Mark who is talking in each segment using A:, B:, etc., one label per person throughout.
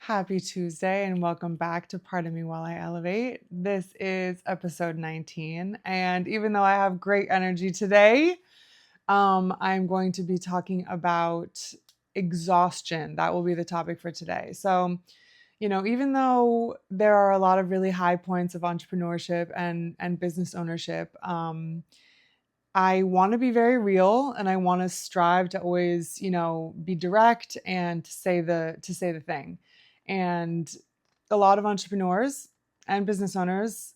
A: Happy Tuesday and welcome back to Pardon Me While I Elevate. This is episode 19. And even though I have great energy today, I'm going to be talking about exhaustion. That will be the topic for today. Even though there are a lot of really high points of entrepreneurship and business ownership, I want to be very real and I want to strive to always, be direct and to say the thing. And a lot of entrepreneurs and business owners,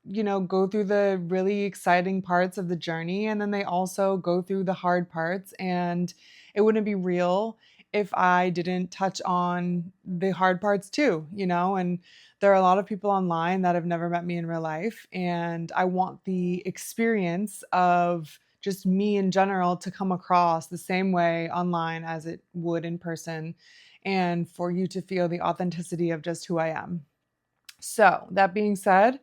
A: go through the really exciting parts of the journey and then they also go through the hard parts, and it wouldn't be real if I didn't touch on the hard parts too, and there are a lot of people online that have never met me in real life, and I want the experience of just me in general to come across the same way online as it would in person, and for you to feel the authenticity of just who I am. So, that being said,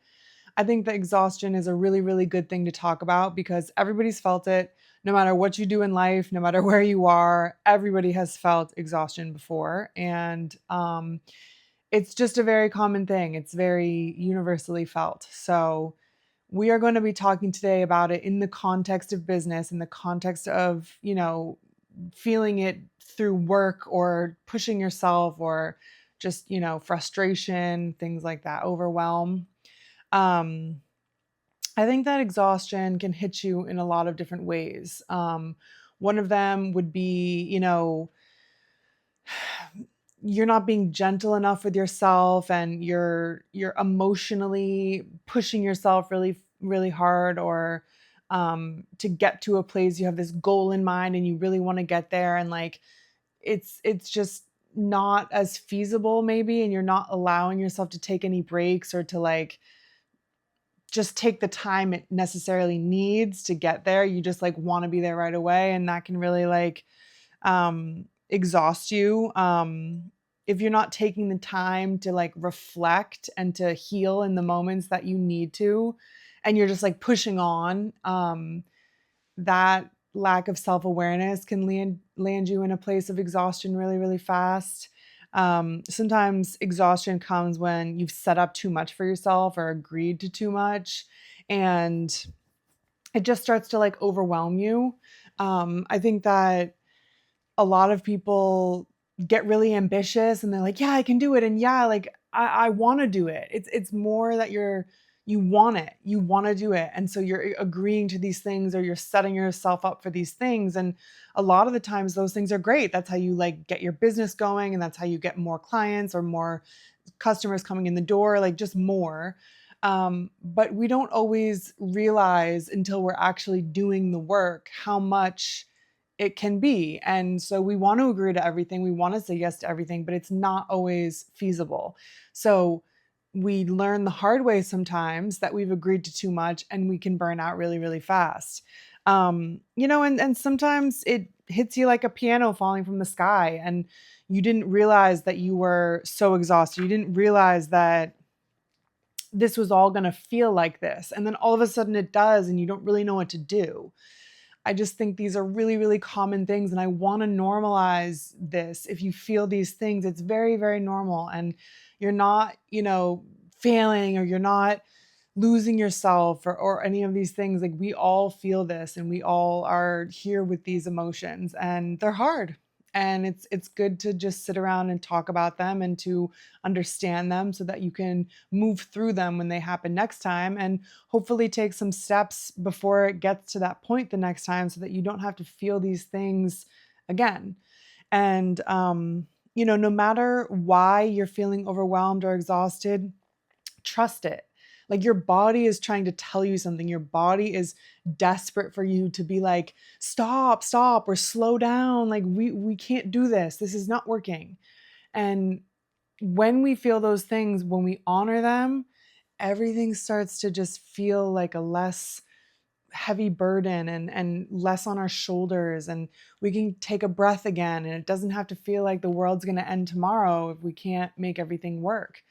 A: I think that exhaustion is a really, really good thing to talk about because everybody's felt it. No matter what you do in life, no matter where you are, everybody has felt exhaustion before. And it's just a very common thing, it's very universally felt. So, we are going to be talking today about it in the context of business, in the context of, feeling it through work or pushing yourself or just, frustration, things like that, overwhelm. Um, I think that exhaustion can hit you in a lot of different ways. One of them would be, you're not being gentle enough with yourself and you're emotionally pushing yourself really really hard, or to get to a place, you have this goal in mind and you really want to get there, and like it's just not as feasible maybe, and you're not allowing yourself to take any breaks or to like just take the time it necessarily needs to get there. You just like want to be there right away, and that can really like exhaust you. If you're not taking the time to like reflect and to heal in the moments that you need to, and you're just like pushing on, that lack of self-awareness can land you in a place of exhaustion really, really fast. Sometimes exhaustion comes when you've set up too much for yourself or agreed to too much, and it just starts to like overwhelm you. I think that a lot of people get really ambitious and they're like, yeah, I can do it. And yeah, like I want to do it. It's more that you want it. You want to do it. And so you're agreeing to these things or you're setting yourself up for these things. And a lot of the times those things are great. That's how you like get your business going, and that's how you get more clients or more customers coming in the door, like just more. But we don't always realize until we're actually doing the work how much it can be. And so we want to agree to everything, we want to say yes to everything, but it's not always feasible. So we learn the hard way sometimes that we've agreed to too much and we can burn out really, really fast. And sometimes it hits you like a piano falling from the sky, and you didn't realize that you were so exhausted. You didn't realize that this was all going to feel like this. And then all of a sudden it does, and you don't really know what to do. I just think these are really, really common things, and I want to normalize this. If you feel these things, it's very, very normal, and you're not, failing, or you're not losing yourself, or any of these things. Like we all feel this, and we all are here with these emotions, and they're hard. And it's good to just sit around and talk about them and to understand them so that you can move through them when they happen next time, and hopefully take some steps before it gets to that point the next time so that you don't have to feel these things again. And no matter why you're feeling overwhelmed or exhausted, trust it. Like your body is trying to tell you something. Your body is desperate for you to be like, stop, stop, or slow down. Like we can't do this. This is not working. And when we feel those things, when we honor them, everything starts to just feel like a less heavy burden, and less on our shoulders, and we can take a breath again, and it doesn't have to feel like the world's going to end tomorrow if we can't make everything work.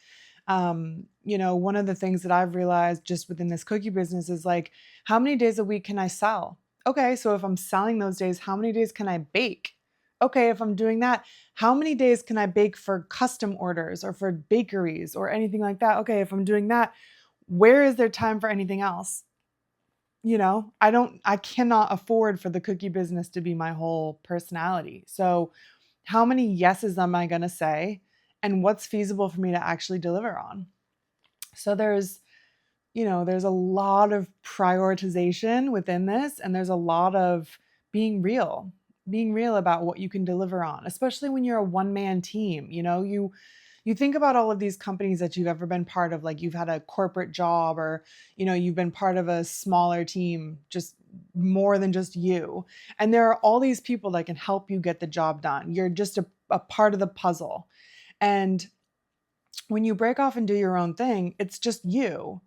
A: One of the things that I've realized just within this cookie business is like, how many days a week can I sell? Okay, so if I'm selling those days, how many days can I bake? okay, if I'm doing that, how many days can I bake for custom orders or for bakeries or anything like that? Okay, if I'm doing that, where is there time for anything else? I cannot afford for the cookie business to be my whole personality. So, how many yeses am I going to say? And what's feasible for me to actually deliver on? So, there's a lot of prioritization within this, and there's a lot of being real about what you can deliver on, especially when you're a one-man team. You think about all of these companies that you've ever been part of, like you've had a corporate job, or you've been part of a smaller team, just more than just you. And there are all these people that can help you get the job done. You're just a part of the puzzle. And when you break off and do your own thing, it's just you.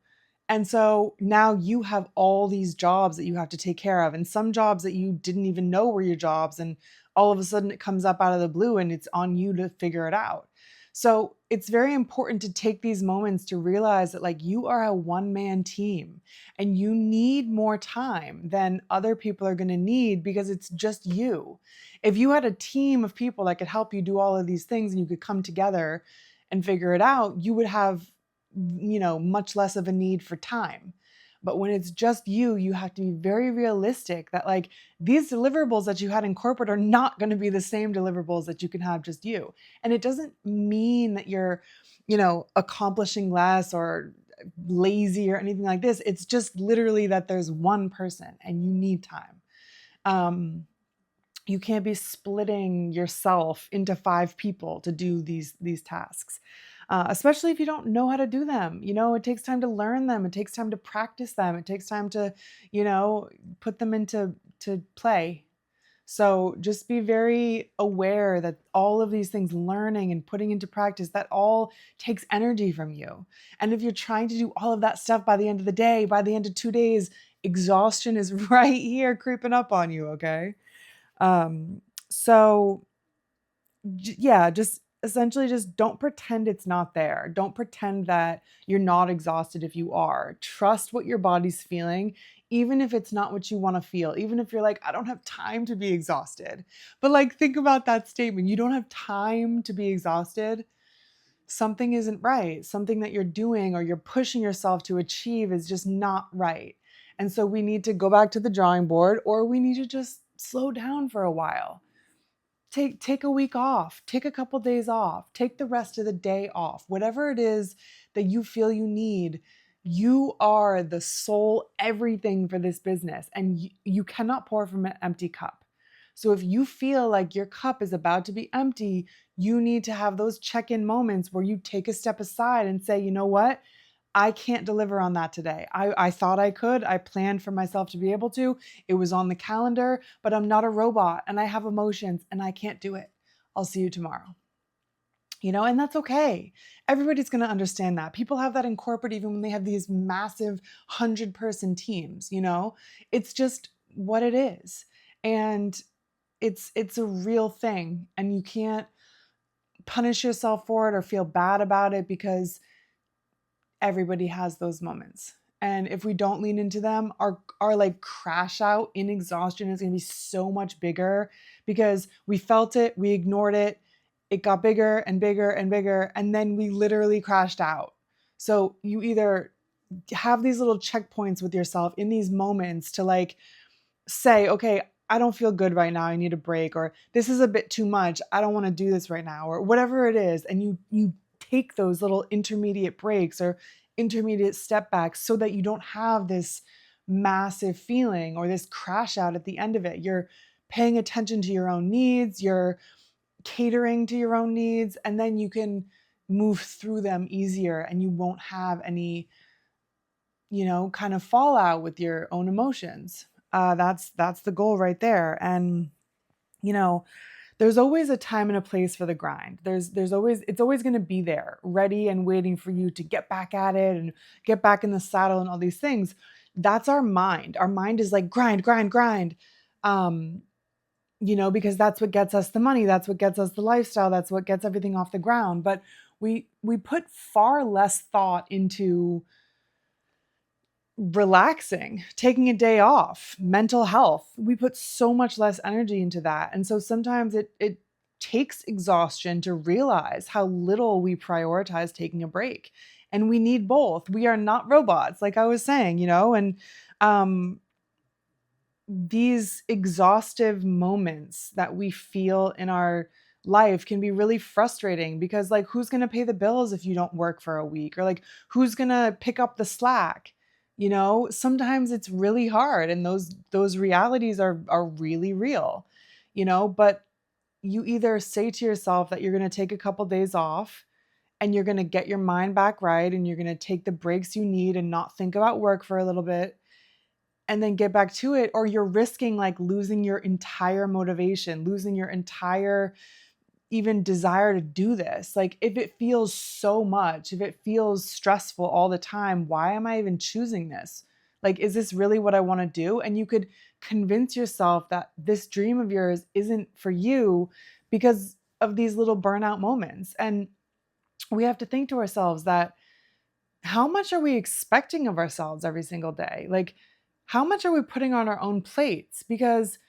A: And so now you have all these jobs that you have to take care of, and some jobs that you didn't even know were your jobs. And all of a sudden it comes up out of the blue and it's on you to figure it out. So it's very important to take these moments to realize that, like, you are a one-man team and you need more time than other people are going to need, because it's just you. If you had a team of people that could help you do all of these things and you could come together and figure it out, you would have much less of a need for time. But when it's just you, you have to be very realistic that, like, these deliverables that you had in corporate are not going to be the same deliverables that you can have just you. And it doesn't mean that you're, accomplishing less or lazy or anything like this. It's just literally that there's one person and you need time. You can't be splitting yourself into 5 people to do these tasks, especially if you don't know how to do them. It takes time to learn them. It takes time to practice them. It takes time to, put them into play. So just be very aware that all of these things, learning and putting into practice, that all takes energy from you. And if you're trying to do all of that stuff by the end of the day, by the end of 2 days, exhaustion is right here creeping up on you, okay? So yeah, just essentially just don't pretend it's not there. Don't pretend that you're not exhausted if you are. Trust what your body's feeling, even if it's not what you want to feel, even if you're like, I don't have time to be exhausted. But, like, think about that statement. You don't have time to be exhausted. Something isn't right. Something that you're doing or you're pushing yourself to achieve is just not right. And so we need to go back to the drawing board, or we need to just slow down for a while. Take a week off, take a couple days off, take the rest of the day off, whatever it is that you feel you need. You are the sole everything for this business, and you cannot pour from an empty cup. So if you feel like your cup is about to be empty, you need to have those check-in moments where you take a step aside and say, you know what? I can't deliver on that today. I thought I could. I planned for myself to be able to. It was on the calendar, but I'm not a robot and I have emotions and I can't do it. I'll see you tomorrow. And that's okay. Everybody's going to understand that. People have that in corporate, even when they have these massive 100-person teams. It's just what it is. And it's a real thing. And you can't punish yourself for it or feel bad about it, because everybody has those moments. And if we don't lean into them, our like crash out in exhaustion is going to be so much bigger, because we felt it, we ignored it, it got bigger and bigger and bigger, and then we literally crashed out. So you either have these little checkpoints with yourself in these moments to, like, say, okay, I don't feel good right now, I need a break, or this is a bit too much, I don't want to do this right now, or whatever it is. And you take those little intermediate breaks or intermediate step backs so that you don't have this massive feeling or this crash out at the end of it. You're paying attention to your own needs, you're catering to your own needs, and then you can move through them easier and you won't have any, kind of fallout with your own emotions. That's the goal right there. And, there's always a time and a place for the grind. It's always going to be there, ready and waiting for you to get back at it and get back in the saddle and all these things. That's our mind. Our mind is like grind, grind, grind. Because that's what gets us the money. That's what gets us the lifestyle. That's what gets everything off the ground. But we put far less thought into relaxing, taking a day off, mental health. We put so much less energy into that. And so sometimes it takes exhaustion to realize how little we prioritize taking a break. And we need both. We are not robots, like I was saying, and um these exhaustive moments that we feel in our life can be really frustrating because like who's going to pay the bills if you don't work for a week, or like who's going to pick up the slack? Sometimes it's really hard, and those realities are really real. But you either say to yourself that you're going to take a couple days off and you're going to get your mind back right, and you're going to take the breaks you need and not think about work for a little bit and then get back to it, or you're risking like losing your entire motivation, losing your entire even desire to do this. Like if it feels so much, if it feels stressful all the time, why am I even choosing this? Like, is this really what I want to do? And you could convince yourself that this dream of yours isn't for you because of these little burnout moments. And we have to think to ourselves that how much are we expecting of ourselves every single day? Like, how much are we putting on our own plates? Because,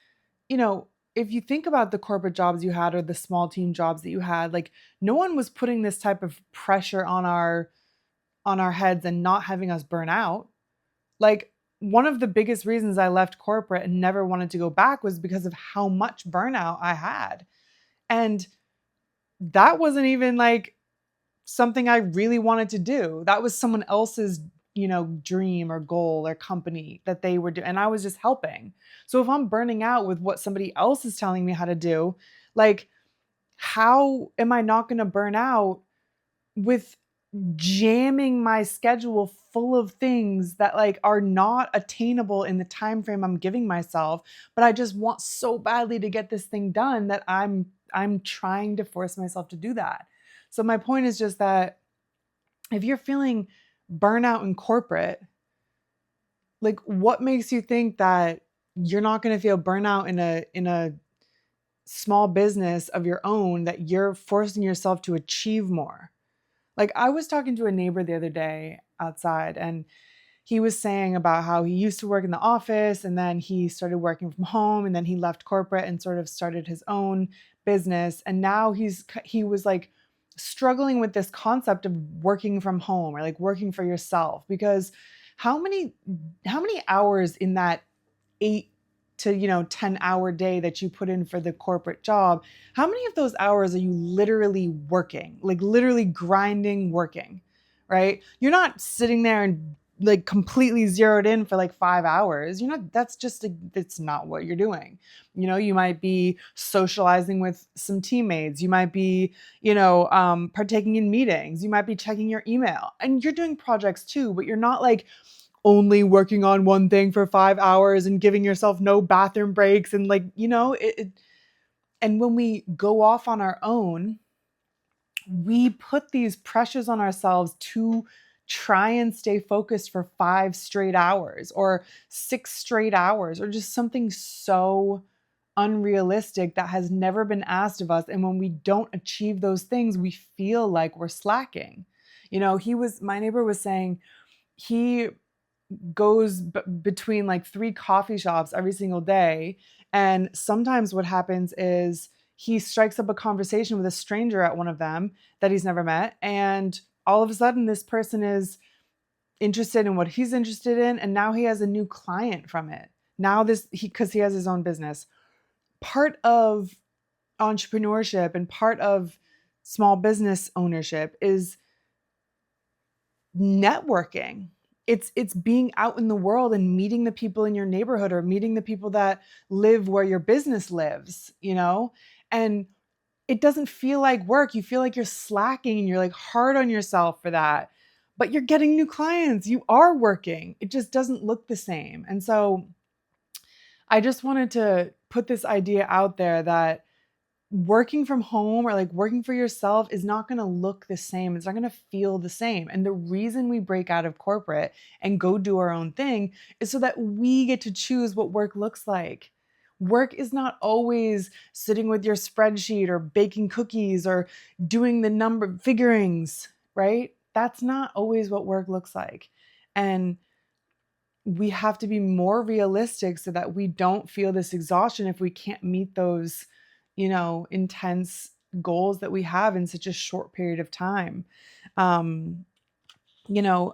A: you know, if you think about the corporate jobs you had or the small team jobs that you had, like no one was putting this type of pressure on our heads and not having us burn out. Like one of the biggest reasons I left corporate and never wanted to go back was because of how much burnout I had. And that wasn't even like something I really wanted to do. That was someone else's, dream or goal or company that they were doing. And I was just helping. So if I'm burning out with what somebody else is telling me how to do, like, how am I not going to burn out with jamming my schedule full of things that like are not attainable in the time frame I'm giving myself, but I just want so badly to get this thing done that I'm trying to force myself to do that. So my point is just that if you're feeling burnout in corporate, like what makes you think that you're not going to feel burnout in a small business of your own, that you're forcing yourself to achieve more? Like I was talking to a neighbor the other day outside, and he was saying about how he used to work in the office and then he started working from home, and then he left corporate and sort of started his own business, and now he was like struggling with this concept of working from home or like working for yourself, because how many how many hours in that 8 to 10-hour day that you put in for the corporate job, how many of those hours are you literally working, like literally grinding, working, right? You're not sitting there and like completely zeroed in for like 5 hours. That's just it's not what you're doing. You might be socializing with some teammates, you might be partaking in meetings, you might be checking your email, and you're doing projects too, but you're not like only working on one thing for 5 hours and giving yourself no bathroom breaks, and like and when we go off on our own, we put these pressures on ourselves to try and stay focused for 5 straight hours or 6 straight hours, or just something so unrealistic that has never been asked of us. And when we don't achieve those things, we feel like we're slacking. My neighbor was saying he goes between like 3 coffee shops every single day. And sometimes what happens is he strikes up a conversation with a stranger at one of them that he's never met. And all of a sudden, this person is interested in what he's interested in. And now he has a new client from it. Now, because he has his own business. Part of entrepreneurship and part of small business ownership is networking. It's being out in the world and meeting the people in your neighborhood, or meeting the people that live where your business lives. And it doesn't feel like work. You feel like you're slacking and you're like hard on yourself for that, but you're getting new clients. You are working. It just doesn't look the same. And so I just wanted to put this idea out there that working from home or like working for yourself is not going to look the same. It's not going to feel the same. And the reason we break out of corporate and go do our own thing is so that we get to choose what work looks like. Work is not always sitting with your spreadsheet or baking cookies or doing the number figurings, right? That's not always what work looks like. And we have to be more realistic so that we don't feel this exhaustion if we can't meet those, intense goals that we have in such a short period of time. Um,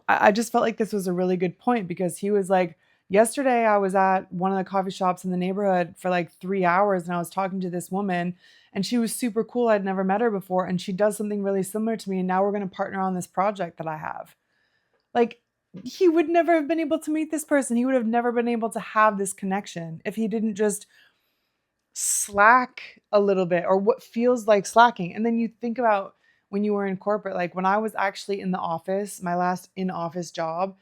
A: I just felt like this was a really good point because he was like, yesterday I was at one of the coffee shops in the neighborhood for like 3 hours and I was talking to this woman and she was super cool. I'd never met her before. And she does something really similar to me. And now we're going to partner on this project that I have. Like, he would never have been able to meet this person. He would have never been able to have this connection if he didn't just slack a little bit or what feels like slacking. And then you think about when you were in corporate, like when I was actually in the office, my last in office job,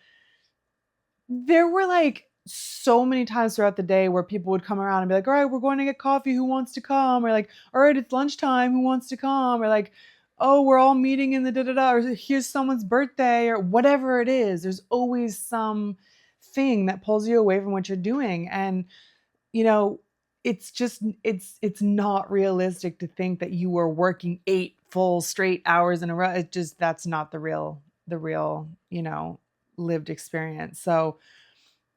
A: there were like so many times throughout the day where people would come around and be like, all right, we're going to get coffee. Who wants to come? Or like, all right, it's lunchtime. Who wants to come? Or like, oh, we're all meeting in the da da da. Or here's someone's birthday or whatever it is. There's always some thing that pulls you away from what you're doing. And, you know, it's just, it's not realistic to think that you are working 8 full straight hours in a row. It just, that's not the real, lived experience. So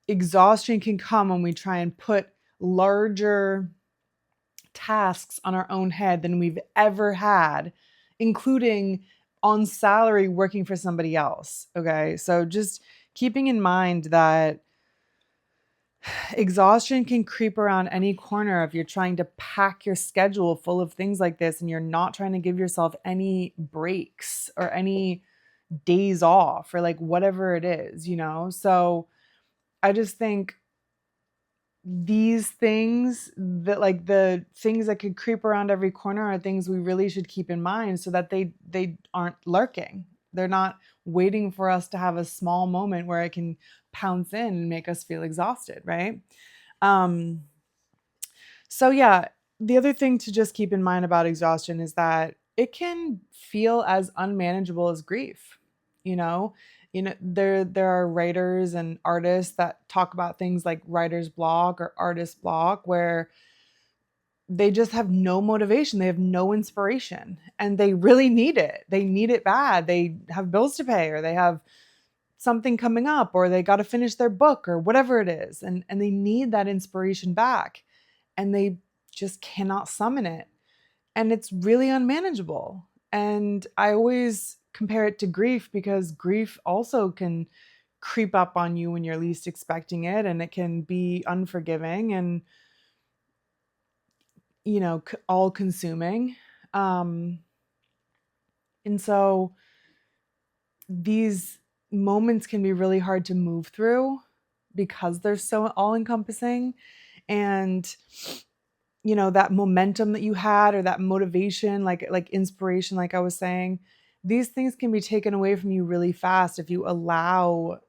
A: exhaustion can come when we try and put larger tasks on our own head than we've ever had, including on salary working for somebody else. Okay. So just keeping in mind that exhaustion can creep around any corner if you're trying to pack your schedule full of things like this and you're not trying to give yourself any breaks or any days off or like whatever it is. So I just think these things that like the things that could creep around every corner are things we really should keep in mind so that they aren't lurking. They're not waiting for us to have a small moment where it can pounce in and make us feel exhausted, right? Um, so yeah, the other thing to just keep in mind about exhaustion is that it can feel as unmanageable as grief. You know, there are writers and artists that talk about things like writer's block or artist block where they just have no motivation, they have no inspiration, and they really need it. They need it bad. They have bills to pay or they have something coming up or they got to finish their book or whatever it is and they need that inspiration back and they just cannot summon it. And it's really unmanageable. And I always compare it to grief because grief also can creep up on you when you're least expecting it and it can be unforgiving and all consuming. Um and so these moments can be really hard to move through because they're so all encompassing. And that momentum that you had or that motivation, like inspiration, like I was saying, these things can be taken away from you really fast if you allow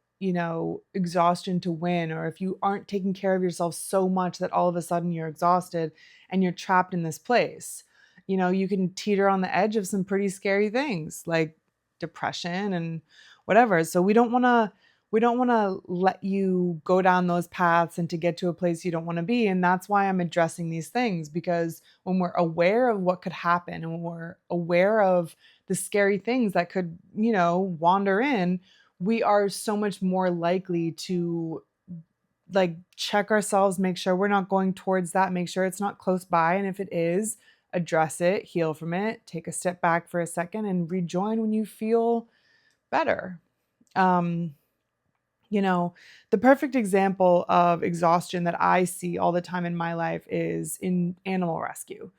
A: exhaustion to win, or if you aren't taking care of yourself so much that all of a sudden you're exhausted and you're trapped in this place. You can teeter on the edge of some pretty scary things like depression and whatever. So we don't want to let you go down those paths and to get to a place you don't want to be. And that's why I'm addressing these things, because when we're aware of what could happen and when we're aware of the scary things that could, wander in, we are so much more likely to like check ourselves, make sure we're not going towards that, make sure it's not close by. And if it is, address it, heal from it, take a step back for a second and rejoin when you feel better. Um, the perfect example of exhaustion that I see all the time in my life is in animal rescue.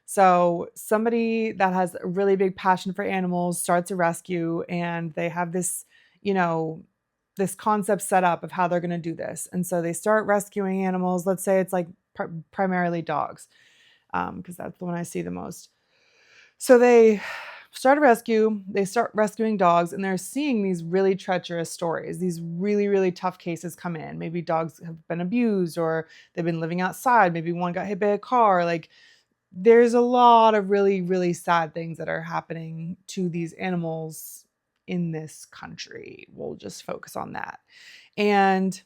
A: So somebody that has a really big passion for animals starts a rescue and they have this concept set up of how they're going to do this. And so they start rescuing animals. Let's say it's like primarily dogs, because that's the one I see the most. So they start a rescue, they start rescuing dogs, and they're seeing these really treacherous stories. These really, really tough cases come in. Maybe dogs have been abused or they've been living outside. Maybe one got hit by a car. Like there's a lot of really, really sad things that are happening to these animals in this country. We'll just focus on that. And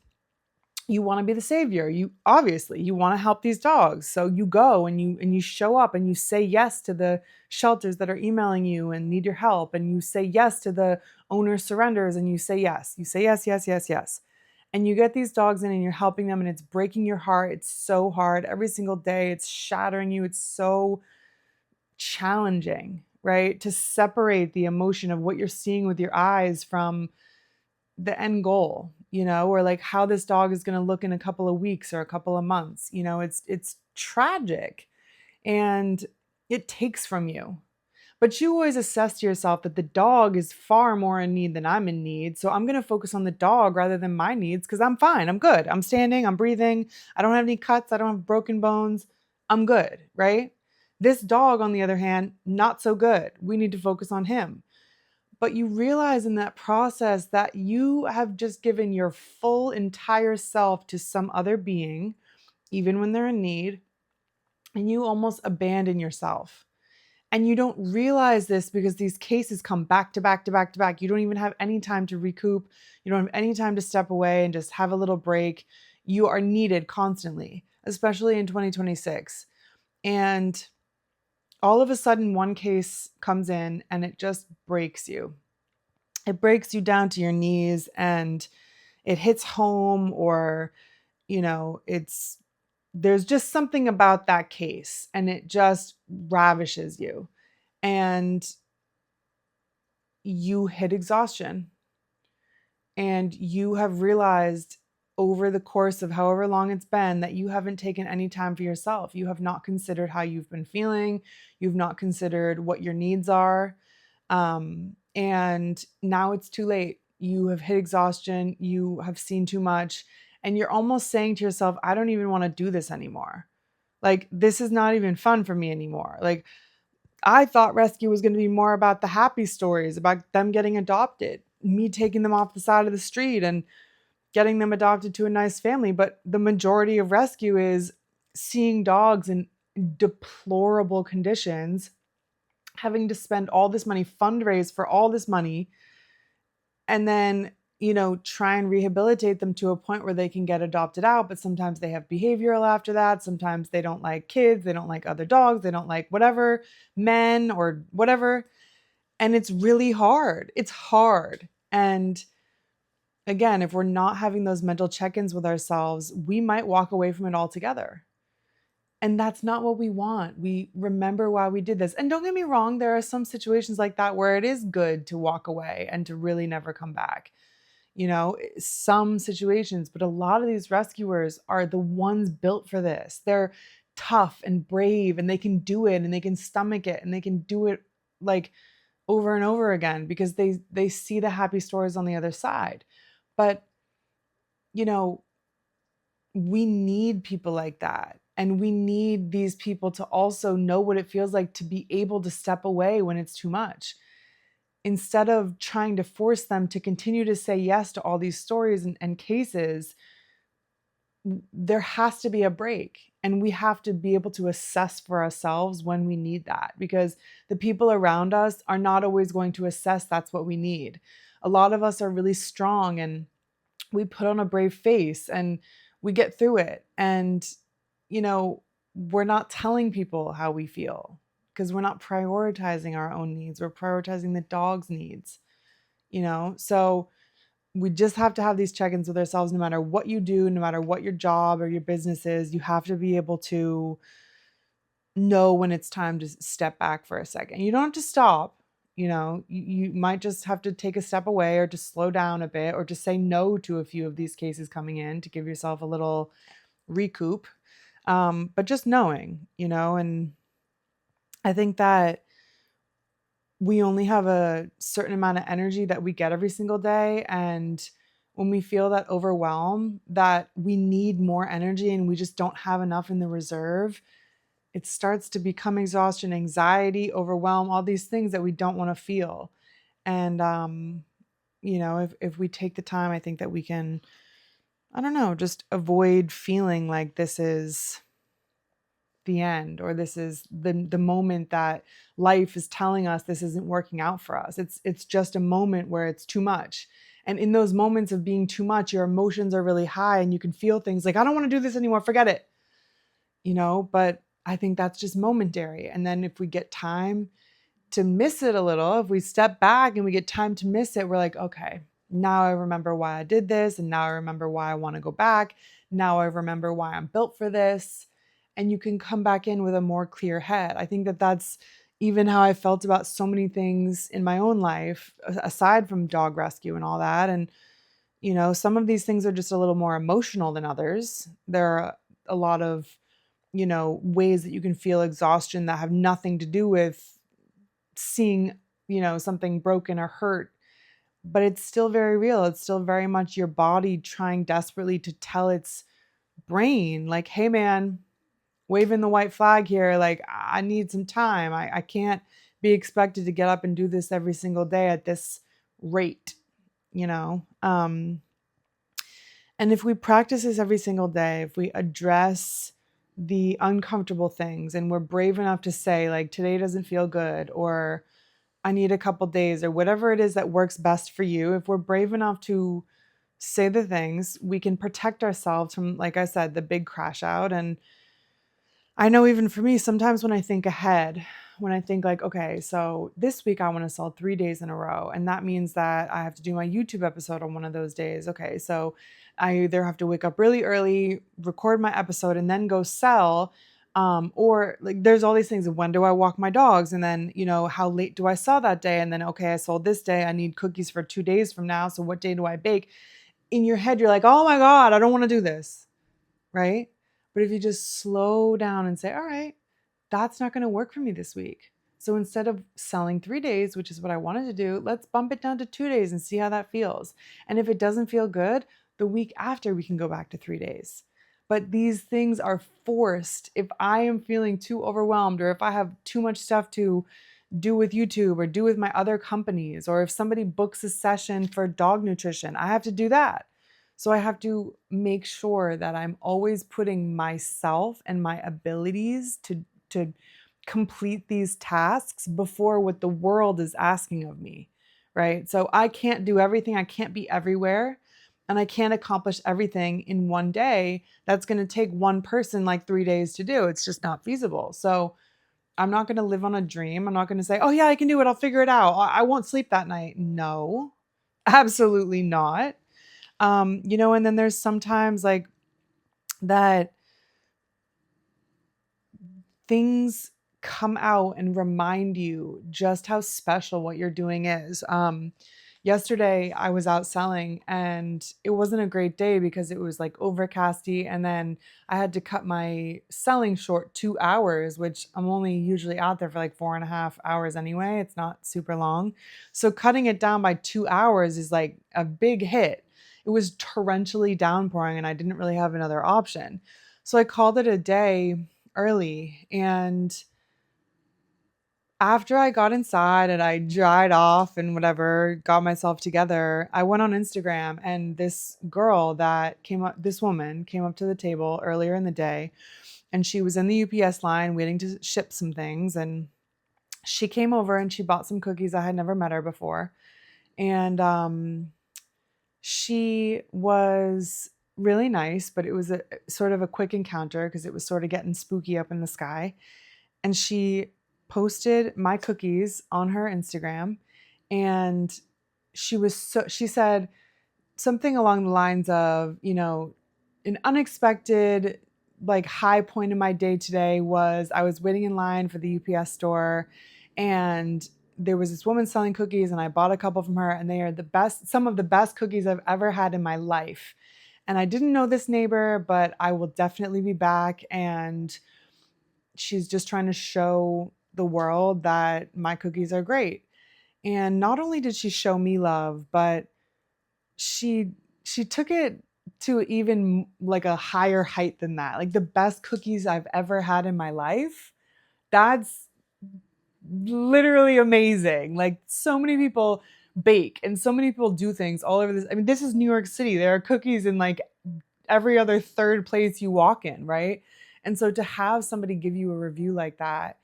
A: you want to be the savior. You want to help these dogs. So you go and you show up and you say yes to the shelters that are emailing you and need your help. And you say yes to the owner surrenders and you say yes. You say yes, yes, yes, yes. and you get these dogs in and you're helping them and it's breaking your heart. It's so hard every single day. It's shattering you. It's so challenging, right? To separate the emotion of what you're seeing with your eyes from the end goal, or like how this dog is going to look in a couple of weeks or a couple of months. It's tragic and it takes from you. But you always assess to yourself that the dog is far more in need than I'm in need. So I'm going to focus on the dog rather than my needs because I'm fine. I'm good. I'm standing. I'm breathing. I don't have any cuts. I don't have broken bones. I'm good, right? This dog, on the other hand, not so good. We need to focus on him. But you realize in that process that you have just given your full entire self to some other being, even when they're in need, and you almost abandon yourself. And you don't realize this because these cases come back to back to back to back. You don't even have any time to recoup. You don't have any time to step away and just have a little break. You are needed constantly, especially in 2026. And all of a sudden, one case comes in and it just breaks you. It breaks you down to your knees and it hits home, or, there's just something about that case and it just ravishes you. And you hit exhaustion and you have realized over the course of however long it's been that you haven't taken any time for yourself. You have not considered how you've been feeling. You've not considered what your needs are. And now it's too late. You have hit exhaustion. You have seen too much. And you're almost saying to yourself, I don't even want to do this anymore. Like, this is not even fun for me anymore. Like, I thought rescue was going to be more about the happy stories, about them getting adopted, me taking them off the side of the street and getting them adopted to a nice family. But the majority of rescue is seeing dogs in deplorable conditions, having to spend all this money, fundraise for all this money, and then, try and rehabilitate them to a point where they can get adopted out. But sometimes they have behavioral after that. Sometimes they don't like kids. They don't like other dogs. They don't like whatever, men or whatever. And it's really hard. It's hard. And again, if we're not having those mental check-ins with ourselves, we might walk away from it altogether. And that's not what we want. We remember why we did this. And don't get me wrong, there are some situations like that where it is good to walk away and to really never come back. Some situations, but a lot of these rescuers are the ones built for this. They're tough and brave and they can do it and they can stomach it and they can do it like over and over again because they see the happy stories on the other side. But, we need people like that. And we need these people to also know what it feels like to be able to step away when it's too much. Instead of trying to force them to continue to say yes to all these stories and cases, there has to be a break. And we have to be able to assess for ourselves when we need that, because the people around us are not always going to assess that's what we need. A lot of us are really strong and we put on a brave face and we get through it. And, we're not telling people how we feel because we're not prioritizing our own needs. We're prioritizing the dog's needs, So we just have to have these check-ins with ourselves. No matter what you do, no matter what your job or your business is, you have to be able to know when it's time to step back for a second. You don't have to stop. You might just have to take a step away or just slow down a bit or just say no to a few of these cases coming in to give yourself a little recoup. But just knowing, and I think that we only have a certain amount of energy that we get every single day. And when we feel that overwhelm, that we need more energy and we just don't have enough in the reserve, it starts to become exhaustion, anxiety, overwhelm, all these things that we don't want to feel. And, if we take the time, I think that we can, I don't know, just avoid feeling like this is the end or this is the moment that life is telling us this isn't working out for us. It's just a moment where it's too much. And in those moments of being too much, your emotions are really high and you can feel things like, I don't want to do this anymore, forget it. But I think that's just momentary. And then if we get time to miss it a little, if we step back and we get time to miss it, we're like, okay, Now I remember why I did this, and now I remember why I want to go back. Now I remember why I'm built for this. And you can come back in with a more clear head. I think that that's even how I felt about so many things in my own life, aside from dog rescue and all that. And, some of these things are just a little more emotional than others. There are a lot of, ways that you can feel exhaustion that have nothing to do with seeing, something broken or hurt, but it's still very real. It's still very much your body trying desperately to tell its brain, like, hey, man, waving the white flag here. Like, I need some time. I can't be expected to get up and do this every single day at this rate, you know? And if we practice this every single day, if we address the uncomfortable things and we're brave enough to say, like, today doesn't feel good, or I need a couple days, or whatever it is that works best for you, if we're brave enough to say the things, we can protect ourselves from, like I said, the big crash out. And I know even for me, sometimes when I think ahead, when I think like, okay, so this week I want to sell 3 days in a row, and that means that I have to do my YouTube episode on one of those days. Okay, so I either have to wake up really early, record my episode, and then go sell. Or like there's all these things of when do I walk my dogs, and then how late do I sell that day, and then okay, I sold this day, I need cookies for 2 days from now, so what day do I bake? In your head you're like, oh my god, I don't want to do this, right? But if you just slow down and say, all right, that's not going to work for me this week. So instead of selling 3 days, which is what I wanted to do, let's bump it down to 2 days and see how that feels. And if it doesn't feel good, the week after we can go back to 3 days. But these things are forced. If I am feeling too overwhelmed, or if I have too much stuff to do with YouTube or do with my other companies, or if somebody books a session for dog nutrition, I have to do that. So I have to make sure that I'm always putting myself and my abilities to complete these tasks before what the world is asking of me, right? So I can't do everything, I can't be everywhere, and I can't accomplish everything in one day. That's going to take one person like 3 days to do. It's just not feasible. So I'm not going to live on a dream. I'm not going to say, oh yeah, I can do it, I'll figure it out, I won't sleep that night. No, absolutely not. And then there's sometimes like that things come out and remind you just how special what you're doing is. Yesterday I was out selling, and it wasn't a great day because it was like overcasty, and then I had to cut my selling short 2 hours, which I'm only usually out there for like 4.5 hours anyway. It's not super long. So cutting it down by 2 hours is like a big hit. It was torrentially downpouring and I didn't really have another option. So I called it a day early. And after I got inside and I dried off and whatever, got myself together, I went on Instagram, and this girl that came up, this woman came up to the table earlier in the day, and she was in the UPS line waiting to ship some things. And she came over and she bought some cookies. I had never met her before. And she was really nice, but it was a sort of a quick encounter because it was sort of getting spooky up in the sky. And she posted my cookies on her Instagram, and she said something along the lines of, an unexpected like high point in my day today was I was waiting in line for the UPS store, and there was this woman selling cookies, and I bought a couple from her, and they are some of the best cookies I've ever had in my life. And I didn't know this neighbor, but I will definitely be back. And she's just trying to show the world that my cookies are great. And not only did she show me love, but she took it to even like a higher height than that. Like the best cookies I've ever had in my life. That's literally amazing. Like so many people bake and so many people do things all over this. I mean, this is New York City. There are cookies in like every other third place you walk in, right? And so to have somebody give you a review like that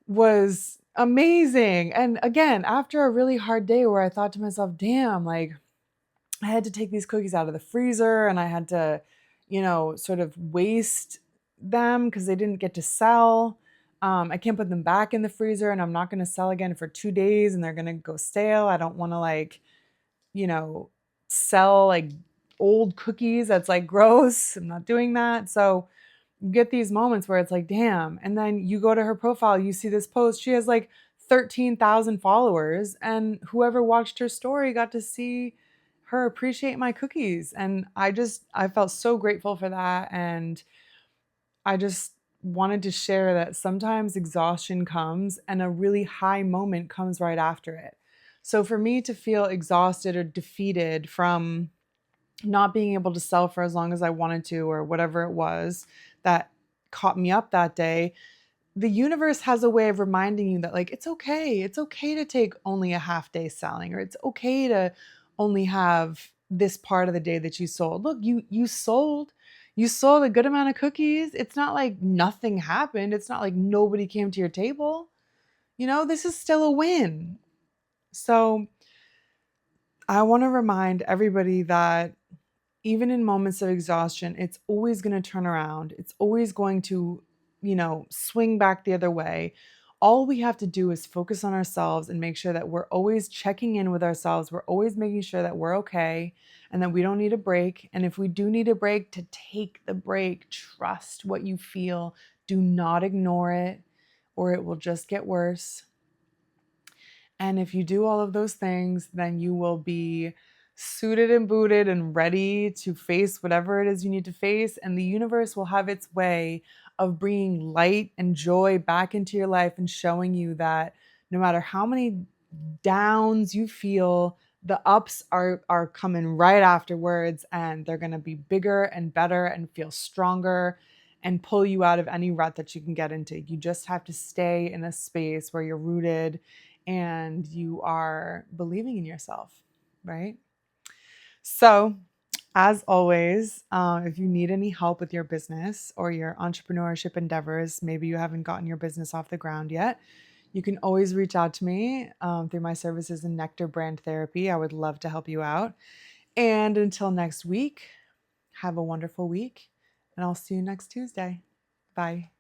A: was amazing. And again, after a really hard day where I thought to myself, damn, like I had to take these cookies out of the freezer, and I had to, sort of waste them because they didn't get to sell. I can't put them back in the freezer, and I'm not going to sell again for 2 days, and they're going to go stale. I don't want to like you know, sell like old cookies. That's like gross. I'm not doing that. So you get these moments where it's like, damn. And then you go to her profile, you see this post. She has like 13,000 followers, and whoever watched her story got to see her appreciate my cookies. And I felt so grateful for that. And I just wanted to share that sometimes exhaustion comes and a really high moment comes right after it. So for me to feel exhausted or defeated from not being able to sell for as long as I wanted to, or whatever it was that caught me up that day, the universe has a way of reminding you that, like, it's okay. It's okay to take only a half day selling, or it's okay to only have this part of the day that you sold. Look, you sold a good amount of cookies. It's not like nothing happened. It's not like nobody came to your table. This is still a win. So I want to remind everybody that even in moments of exhaustion, it's always going to turn around. It's always going to, swing back the other way. All we have to do is focus on ourselves and make sure that we're always checking in with ourselves. We're always making sure that we're okay and that we don't need a break. And if we do need a break, to take the break. Trust what you feel. Do not ignore it, or it will just get worse. And if you do all of those things, then you will be suited and booted and ready to face whatever it is you need to face. And the universe will have its way of bringing light and joy back into your life and showing you that no matter how many downs you feel, the ups are coming right afterwards, and they're going to be bigger and better and feel stronger and pull you out of any rut that you can get into. You just have to stay in a space where you're rooted and you are believing in yourself, right? So, as always, if you need any help with your business or your entrepreneurship endeavors, maybe you haven't gotten your business off the ground yet, you can always reach out to me through my services in Nectar Brand Therapy. I would love to help you out. And until next week, have a wonderful week, and I'll see you next Tuesday. Bye.